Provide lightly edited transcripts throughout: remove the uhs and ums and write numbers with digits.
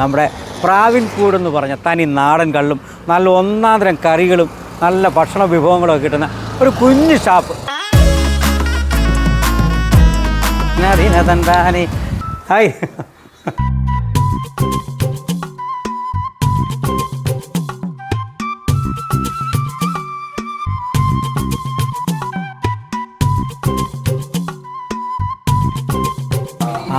നമ്മുടെ പ്രാവിൻകൂട് എന്ന് പറഞ്ഞ തനി നാടൻ കള്ളും നല്ല ഒന്നാന്തരം കറികളും നല്ല ഭക്ഷണ വിഭവങ്ങളൊക്കെ കിട്ടുന്ന ഒരു കുഞ്ഞു ഷാപ്പ്. ഹായ്.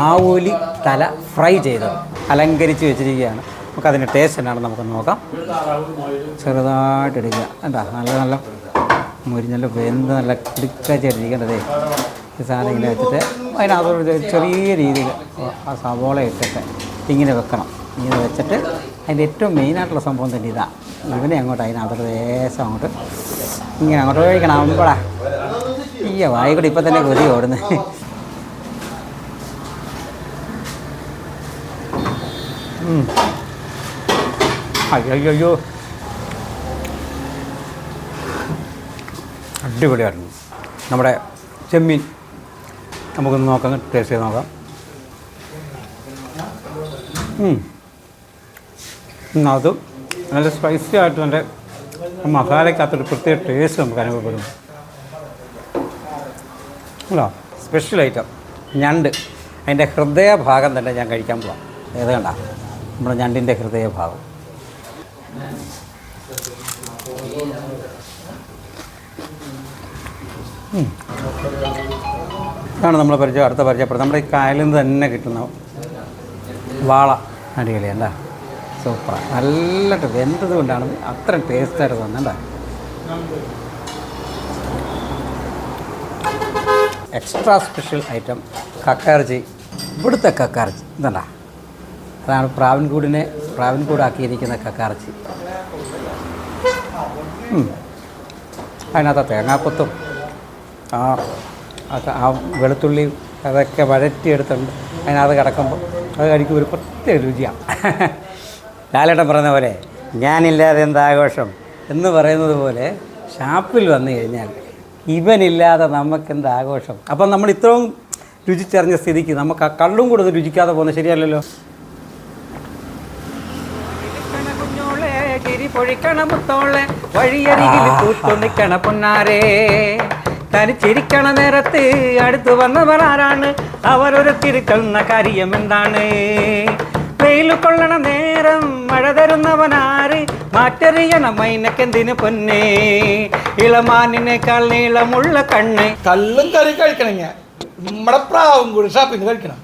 ആവോലി തല ഫ്രൈ ചെയ്തത് അലങ്കരിച്ച് വെച്ചിരിക്കുകയാണ്. നമുക്കതിൻ്റെ ടേസ്റ്റ് എന്നാണ് നമുക്ക് നോക്കാം. ചെറുതായിട്ട് എടുക്കുക. എന്താ നല്ല നല്ല മുരിഞ്ഞല്ല വെന്ത് നല്ല കിടക്കാച്ചിരിക്കേണ്ടതേ. ഈ സാധനം ഇങ്ങനെ വെച്ചിട്ട് അതിനകത്തോട് ചെറിയ രീതിയിൽ ആ സവോള ഇട്ടിട്ട് ഇങ്ങനെ വെക്കണം. ഇങ്ങനെ വെച്ചിട്ട് അതിൻ്റെ ഏറ്റവും മെയിനായിട്ടുള്ള സംഭവം തന്നെ ഇതാണ്. ഇവനെ അങ്ങോട്ട് അതിനകത്തോട് ദേശം അങ്ങോട്ട് ഇങ്ങനെ അങ്ങോട്ട് കഴിക്കണം. അമ്പടാ ഈ വായിക്കൂടെ ഇപ്പം തന്നെ കൊതി ഓടുന്നത്. അയ്യോ അടിപൊളിയായിരുന്നു. നമ്മുടെ ചെമ്മീൻ നമുക്കൊന്ന് നോക്കാം, ടേസ്റ്റ് ചെയ്ത് നോക്കാം. അതും നല്ല സ്പൈസി ആയിട്ട് നല്ല മസാലയ്ക്കകത്തൊരു പ്രത്യേക ടേസ്റ്റ് നമുക്ക് അനുഭവപ്പെടും. അല്ലോ സ്പെഷ്യൽ ഐറ്റം ഞണ്ട്. അതിൻ്റെ ഹൃദയഭാഗം തന്നെ ഞാൻ കഴിക്കാൻ പോവാം. ഏത് കണ്ട നമ്മുടെ ഞണ്ടിൻ്റെ ഹൃദയഭാഗം. ഇതാണ് നമ്മൾ അടുത്ത പരിചയപ്പെടുന്നത്. നമ്മുടെ ഈ കായലിൽ നിന്ന് തന്നെ കിട്ടുന്ന വാള അടിപൊളിയല്ല, സൂപ്പറാണ്. നല്ലിട്ട് വെന്തത് കൊണ്ടാണ് അത്രയും ടേസ്റ്റായിട്ട് തോന്നുന്നുണ്ടോ. എക്സ്ട്രാ സ്പെഷ്യൽ ഐറ്റം കക്കയിറച്ചി. ഇവിടുത്തെ കക്കയിറച്ചി ഇതണ്ട, അതാണ് പ്രാവിൻകൂടാക്കിയിരിക്കുന്ന കക്കയിറച്ചി. അതിനകത്ത് തേങ്ങാക്കൊത്തും ആ വെളുത്തുള്ളി അതൊക്കെ വഴറ്റിയെടുത്തുണ്ട് അതിനകത്ത് കിടക്കുമ്പോൾ അത് കഴിക്കും ഒരു പ്രത്യേക രുചിയാണ്. ലാലേട്ടൻ പറയുന്ന പോലെ ഞാനില്ലാതെ എന്താഘോഷം എന്ന് പറയുന്നത് പോലെ ഷാപ്പിൽ വന്നു കഴിഞ്ഞാൽ ഇവനില്ലാതെ നമുക്കെന്ത് ആഘോഷം. അപ്പം നമ്മൾ ഇത്രയും രുചിച്ചറിഞ്ഞ സ്ഥിതിക്ക് നമുക്ക് ആ കള്ളും കൂടെ രുചിക്കാതെ പോകുന്നത് ശരിയല്ലല്ലോ. തനിച്ചിരിക്കണ നേരത്ത് അടുത്ത് വന്നവരാരാണ്, അവരൊരു തിരിച്ചെന്ന കാര്യം എന്താണ്? വെയിൽ കൊള്ളണ നേരം മഴ തരുന്നവനാര്, മാറ്ററിയണ മൈനക്കെന്തിന് പൊന്നേ, ഇളമാനിനേക്കാൾ നീളമുള്ള കണ്ണ്. കള്ളും കറി കഴിക്കണമെങ്കിൽ നമ്മുടെ പ്രാവും കൂടി ഷാപ്പിൽ നിന്ന് കഴിക്കണം.